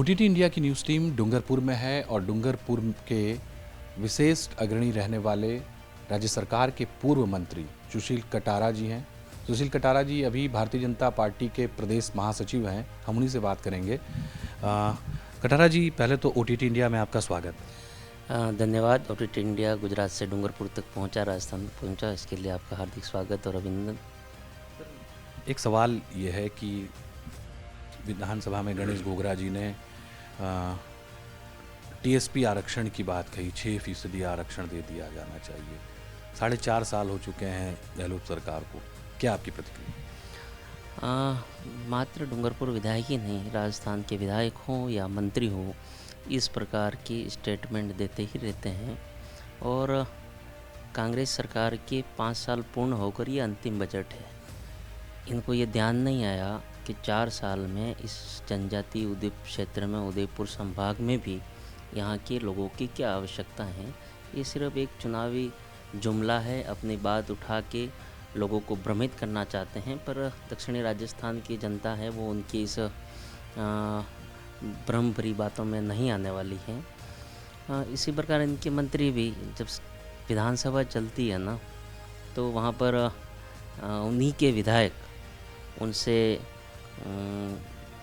OTT India की news team Dungarpur में है और डूंगरपुर के विशेष अग्रणी रहने वाले राज्य सरकार के पूर्व मंत्री सुशील कटारा जी हैं। सुशील कटारा जी अभी भारतीय जनता पार्टी के प्रदेश महासचिव हैं, हम उन्हीं से बात करेंगे। कटारा जी, पहले तो ओटीटी इंडिया में आपका स्वागत। धन्यवाद। ओटीटी इंडिया गुजरात से डूंगरपुर तक पहुंचा, राजस्थान तक पहुंचा, इसके लिए आपका हार्दिक स्वागत और अभिनंदन। एक सवाल ये है कि विधानसभा में गणेश गोगरा जी ने टीएसपी आरक्षण की बात कही, 6% आरक्षण दे दिया जाना चाहिए। 4.5 साल हो चुके हैं गहलोत सरकार को, क्या आपकी प्रतिक्रिया? मात्र डूंगरपुर विधायक ही नहीं, राजस्थान के विधायक हों या मंत्री हों, इस प्रकार की स्टेटमेंट देते ही रहते हैं। और कांग्रेस सरकार के 5 साल पूर्ण होकर ये अंतिम बजट है। इनको ये ध्यान नहीं आया कि 4 साल में इस जनजातीय उद्योग क्षेत्र में, उदयपुर संभाग में भी यहाँ के लोगों की क्या आवश्यकता है। ये सिर्फ एक चुनावी जुमला है, अपनी बात उठा के लोगों को भ्रमित करना चाहते हैं, पर दक्षिणी राजस्थान की जनता है वो उनकी इस भ्रम भरी बातों में नहीं आने वाली है। इसी प्रकार इनके मंत्री भी, जब विधानसभा चलती है ना, तो वहाँ पर उन्हीं के विधायक उनसे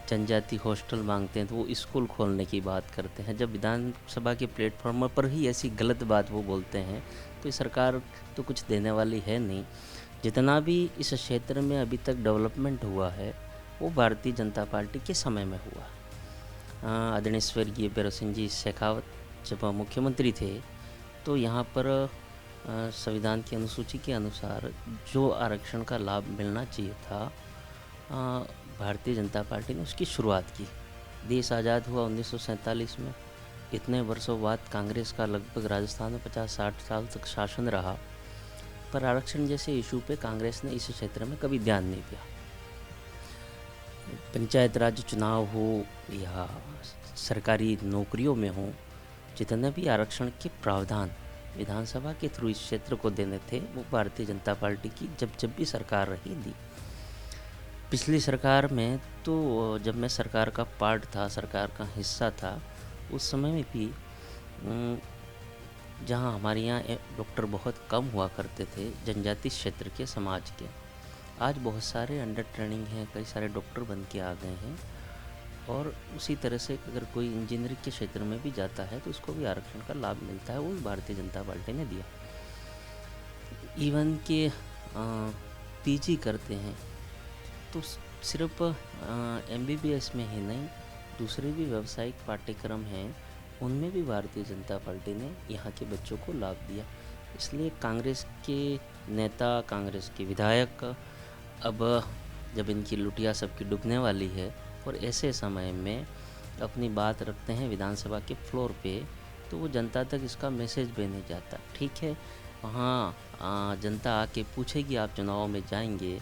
जनजाति हॉस्टल मांगते हैं तो वो स्कूल खोलने की बात करते हैं। जब विधानसभा के प्लेटफॉर्म पर ही ऐसी गलत बात वो बोलते हैं तो सरकार तो कुछ देने वाली है नहीं। जितना भी इस क्षेत्र में अभी तक डेवलपमेंट हुआ है वो भारतीय जनता पार्टी के समय में हुआ। आदरणीय स्वर्गीय भैरव सिंह जी शेखावत जब मुख्यमंत्री थे तो यहाँ पर संविधान की अनुसूची के अनुसार जो आरक्षण का लाभ मिलना चाहिए था, भारतीय जनता पार्टी ने उसकी शुरुआत की। देश आज़ाद हुआ 1947 में। इतने वर्षों बाद कांग्रेस का लगभग राजस्थान में 50-60 साल तक शासन रहा, पर आरक्षण जैसे इशू पे कांग्रेस ने इस क्षेत्र में कभी ध्यान नहीं दिया। पंचायत राज चुनाव हो या सरकारी नौकरियों में हो, जितने भी आरक्षण के प्रावधान विधानसभा के थ्रू इस क्षेत्र को देने थे वो भारतीय जनता पार्टी की जब भी सरकार रही दी। पिछली सरकार में तो जब मैं सरकार का पार्ट था, सरकार का हिस्सा था, उस समय में भी जहां हमारे यहाँ डॉक्टर बहुत कम हुआ करते थे जनजाति क्षेत्र के समाज के, आज बहुत सारे अंडर ट्रेनिंग हैं, कई सारे डॉक्टर बन के आ गए हैं। और उसी तरह से अगर कोई इंजीनियरिंग के क्षेत्र में भी जाता है तो उसको भी आरक्षण का लाभ मिलता है, वो भी भारतीय जनता पार्टी ने दिया। इवन के पीजी करते हैं तो सिर्फ एमबीबीएस में ही नहीं, दूसरे भी व्यावसायिक पाठ्यक्रम हैं, उनमें भी भारतीय जनता पार्टी ने यहाँ के बच्चों को लाभ दिया। इसलिए कांग्रेस के नेता, कांग्रेस के विधायक, अब जब इनकी लुटिया सबकी डूबने वाली है और ऐसे समय में अपनी बात रखते हैं विधानसभा के फ्लोर पे, तो वो जनता तक इसका मैसेज भी नहीं जाता। ठीक है, वहाँ जनता आके पूछेगी, आप चुनाव में जाएंगे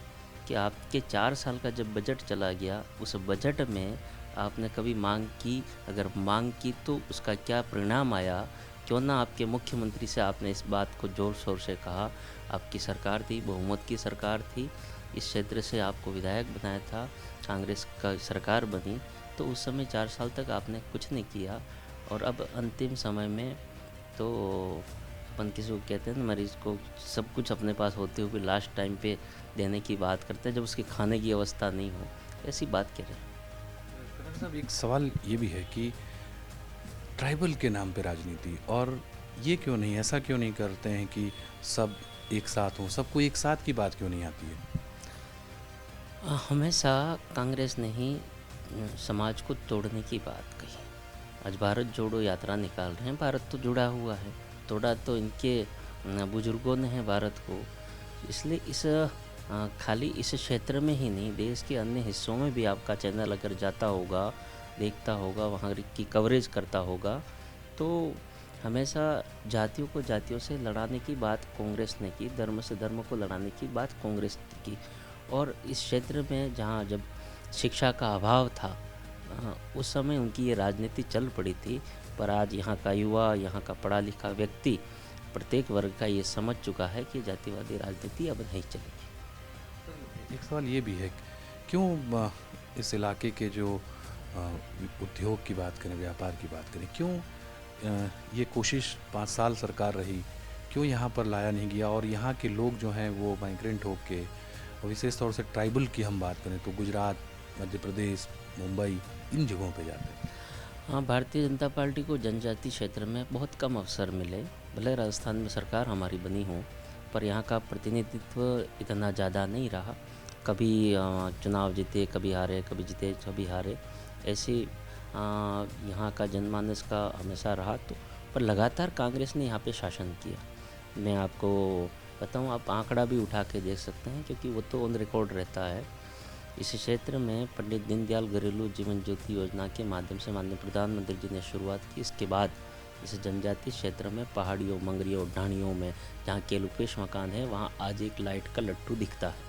कि आपके 4 साल का जब बजट चला गया, उस बजट में आपने कभी मांग की, अगर मांग की तो उसका क्या परिणाम आया। क्यों ना आपके मुख्यमंत्री से आपने इस बात को ज़ोर शोर से कहा। आपकी सरकार थी, बहुमत की सरकार थी, इस क्षेत्र से आपको विधायक बनाया था, कांग्रेस का सरकार बनी, तो उस समय 4 साल तक आपने कुछ नहीं किया। और अब अंतिम समय में तो अपन किसी को कहते हैं ना, मरीज को सब कुछ अपने पास होते हुए लास्ट टाइम पे देने की बात करते हैं जब उसके खाने की अवस्था नहीं हो, ऐसी बात कह रहे हैं। साहब, एक सवाल ये भी है कि ट्राइबल के नाम पे राजनीति, और ये क्यों नहीं, ऐसा क्यों नहीं करते हैं कि सब एक साथ हों, सबको एक साथ की बात क्यों नहीं आती है? हमेशा कांग्रेस ने ही समाज को तोड़ने की बात कही। आज भारत जोड़ो यात्रा निकाल रहे हैं, भारत तो जुड़ा हुआ है, तोड़ा तो इनके बुजुर्गों ने है भारत को। इसलिए इस खाली इस क्षेत्र में ही नहीं, देश के अन्य हिस्सों में भी आपका चैनल अगर जाता होगा, देखता होगा, वहाँ की कवरेज करता होगा, तो हमेशा जातियों को जातियों से लड़ाने की बात कांग्रेस ने की, धर्म से धर्म को लड़ाने की बात कांग्रेस ने की। और इस क्षेत्र में जहाँ जब शिक्षा का अभाव था, उस समय उनकी ये राजनीति चल पड़ी थी। पर आज यहाँ का युवा, यहाँ का पढ़ा लिखा व्यक्ति, प्रत्येक वर्ग का ये समझ चुका है कि जातिवादी राजनीति अब नहीं चलेगी। एक सवाल ये भी है, क्यों इस इलाके के जो उद्योग की बात करें, व्यापार की बात करें, क्यों ये कोशिश 5 साल सरकार रही, क्यों यहाँ पर लाया नहीं गया? और यहाँ के लोग जो हैं वो माइग्रेंट होके, और विशेष तौर से ट्राइबल की हम बात करें तो गुजरात, मध्य प्रदेश, मुंबई, इन जगहों पे जाते हैं। हाँ, भारतीय जनता पार्टी को जनजातीय क्षेत्र में बहुत कम अवसर मिले। भले राजस्थान में सरकार हमारी बनी हो, पर यहाँ का प्रतिनिधित्व इतना ज़्यादा नहीं रहा। कभी चुनाव जीते, कभी हारे, कभी जीते, कभी हारे, ऐसे यहाँ का जनमानस का हमेशा रहा। तो पर लगातार कांग्रेस ने यहाँ पे शासन किया। मैं आपको बताऊँ, आप आंकड़ा भी उठा के देख सकते हैं, क्योंकि वो तो ऑन रिकॉर्ड रहता है। इस क्षेत्र में पंडित दीनदयाल घरेलू जीवन ज्योति योजना के माध्यम से माननीय प्रधानमंत्री जी ने शुरुआत की। इसके बाद इस जनजातीय क्षेत्र में पहाड़ियों, मंगरियों, ढाणियों में जहाँ केलुपेश मकान है, वहाँ आज एक लाइट का लट्टू दिखता है।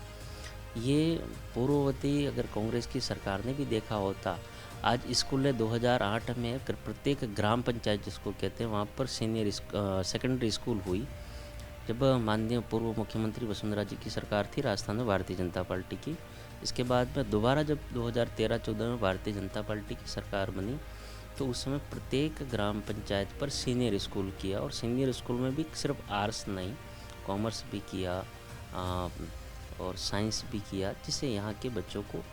ये पूर्ववर्ती अगर कांग्रेस की सरकार ने भी देखा होता, आज स्कूल 2008 में प्रत्येक ग्राम पंचायत जिसको कहते हैं, वहाँ पर सेकेंडरी स्कूल हुई। जब माननीय पूर्व मुख्यमंत्री वसुंधरा जी की सरकार थी राजस्थान में भारतीय जनता पार्टी की, इसके बाद में दोबारा जब 2013-14 में भारतीय जनता पार्टी की सरकार बनी, तो उस समय प्रत्येक ग्राम पंचायत पर सीनियर स्कूल किया। और सीनियर स्कूल में भी सिर्फ आर्ट्स नहीं, कॉमर्स भी किया और साइंस भी किया, जिससे यहाँ के बच्चों को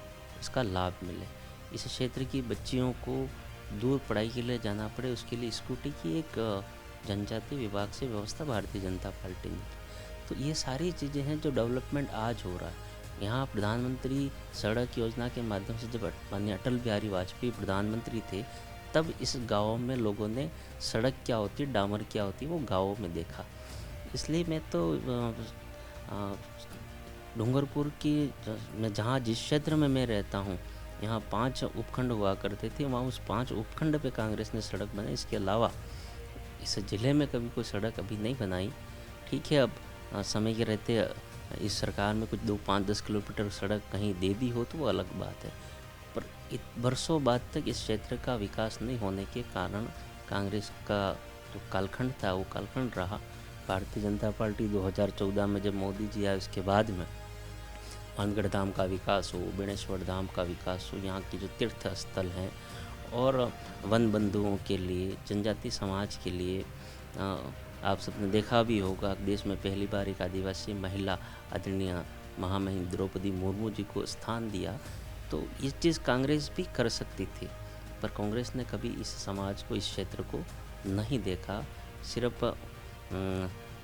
इसका लाभ मिले। इस क्षेत्र की बच्चियों को दूर पढ़ाई के लिए जाना पड़े, उसके लिए स्कूटी की एक जनजातीय विभाग से व्यवस्था भारतीय जनता पार्टी ने की। तो ये सारी चीज़ें हैं जो डेवलपमेंट आज हो रहा है। यहाँ प्रधानमंत्री सड़क योजना के माध्यम से जब माननीय अटल बिहारी वाजपेयी प्रधानमंत्री थे, तब इस गाँव में लोगों ने सड़क क्या होती है, डामर क्या होती है, वो गाँव में देखा। इसलिए मैं तो डूंगरपुर की मैं जहाँ जिस क्षेत्र में मैं रहता हूँ, यहाँ 5 उपखंड हुआ करते थे, वहाँ उस 5 उपखंड पे कांग्रेस ने सड़क बनाई। इसके अलावा इस ज़िले में कभी कोई सड़क अभी नहीं बनाई। ठीक है, अब समय के रहते इस सरकार में कुछ 2-5-10 किलोमीटर सड़क कहीं दे दी हो तो वो अलग बात है, पर बरसों बाद तक इस क्षेत्र का विकास नहीं होने के कारण कांग्रेस का जो कालखंड था वो कालखंड रहा। भारतीय जनता पार्टी 2014 में जब मोदी जी आए, उसके बाद में मानगढ़ धाम का विकास हो, बेणेश्वर धाम का विकास हो, यहाँ के जो तीर्थ स्थल हैं, और वन बंधुओं के लिए, जनजाति समाज के लिए आप सबने देखा भी होगा, देश में पहली बार एक आदिवासी महिला आदरणीय महामहिम द्रौपदी मुर्मू जी को स्थान दिया। तो ये चीज़ कांग्रेस भी कर सकती थी, पर कांग्रेस ने कभी इस समाज को, इस क्षेत्र को नहीं देखा। सिर्फ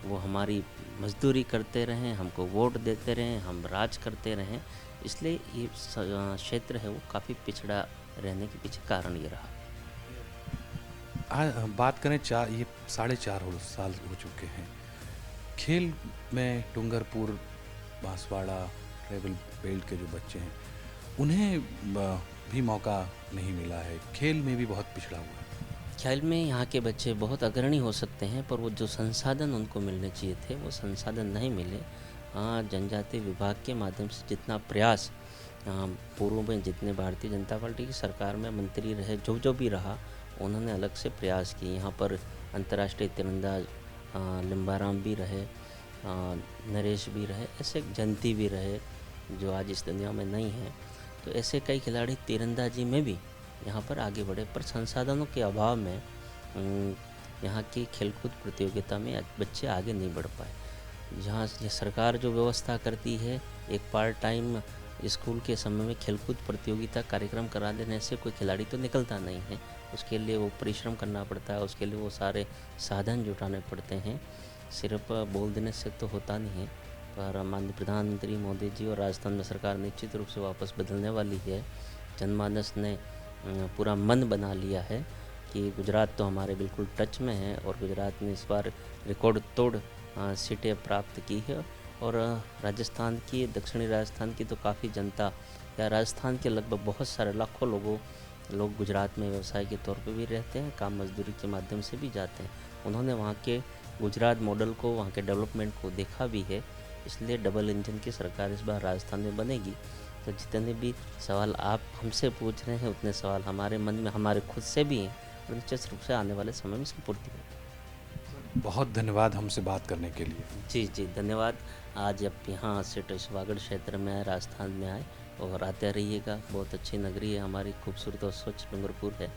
वो हमारी मजदूरी करते रहें, हमको वोट देते रहें, हम राज करते रहें, इसलिए ये क्षेत्र है वो काफ़ी पिछड़ा रहने के पीछे कारण ये रहा। बात करें ये 4.5 साल हो चुके हैं। खेल में डूंगरपुर, बांसवाड़ा, ट्राइबल बेल्ट के जो बच्चे हैं, उन्हें भी मौका नहीं मिला है। खेल में भी बहुत पिछड़ा हुआ है। खेल में यहाँ के बच्चे बहुत अग्रणी हो सकते हैं, पर वो जो संसाधन उनको मिलने चाहिए थे, वो संसाधन नहीं मिले। हाँ, जनजातीय विभाग के माध्यम से जितना प्रयास पूर्व में जितने भारतीय जनता पार्टी की सरकार में मंत्री रहे, जो भी रहा, उन्होंने अलग से प्रयास किए। यहाँ पर अंतर्राष्ट्रीय तीरंदाज लिम्बाराम भी रहे, नरेश भी रहे, ऐसे जयंती भी रहे जो आज इस दुनिया में नहीं है। तो ऐसे कई खिलाड़ी तीरंदाजी में भी यहाँ पर आगे बढ़े, पर संसाधनों के अभाव में यहाँ की खेलकूद प्रतियोगिता में बच्चे आगे नहीं बढ़ पाए। जहाँ ये सरकार जो व्यवस्था करती है, एक पार्ट टाइम स्कूल के समय में खेलकूद प्रतियोगिता कार्यक्रम करा देने से कोई खिलाड़ी तो निकलता नहीं है। उसके लिए वो परिश्रम करना पड़ता है, उसके लिए वो सारे साधन जुटाने पड़ते हैं। सिर्फ बोल देने से तो होता नहीं है। पर माननीय प्रधानमंत्री मोदी जी और राजस्थान में सरकार निश्चित रूप से वापस बदलने वाली है। जनमानस ने पूरा मन बना लिया है कि गुजरात तो हमारे बिल्कुल टच में है, और गुजरात ने इस बार रिकॉर्ड तोड़ सीटें प्राप्त की है। और राजस्थान की, दक्षिणी राजस्थान की तो काफ़ी जनता, या राजस्थान के लगभग बहुत सारे लाखों लोग गुजरात में व्यवसाय के तौर पे भी रहते हैं, काम मजदूरी के माध्यम से भी जाते हैं। उन्होंने वहाँ के गुजरात मॉडल को, वहाँ के डेवलपमेंट को देखा भी है। इसलिए डबल इंजन की सरकार इस बार राजस्थान में बनेगी। तो जितने भी सवाल आप हमसे पूछ रहे हैं, उतने सवाल हमारे मन में, हमारे खुद से भी हैं, और निश्चित रूप से आने वाले समय में इसकी पूर्ति होगी। बहुत धन्यवाद हमसे बात करने के लिए। जी धन्यवाद। आज आप यहाँ से वागड़ क्षेत्र में आए, राजस्थान में आए, और आते रहिएगा। बहुत अच्छी नगरी है हमारी, खूबसूरत और स्वच्छ डूंगरपुर है,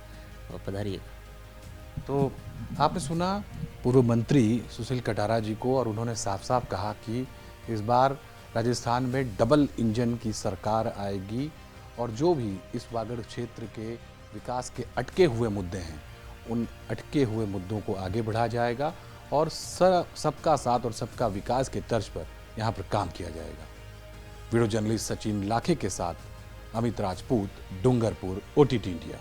और पधारिएगा। तो आपने सुना पूर्व मंत्री सुशील कटारा जी को, और उन्होंने साफ साफ कहा कि इस बार राजस्थान में डबल इंजन की सरकार आएगी और जो भी इस वागड़ क्षेत्र के विकास के अटके हुए मुद्दे हैं उन अटके हुए मुद्दों को आगे बढ़ाया जाएगा और सबका साथ और सबका विकास के तर्ज पर यहाँ पर काम किया जाएगा। वीडियो जर्नलिस्ट सचिन लाखे के साथ अमित राजपूत, डूंगरपुर, OTT इंडिया।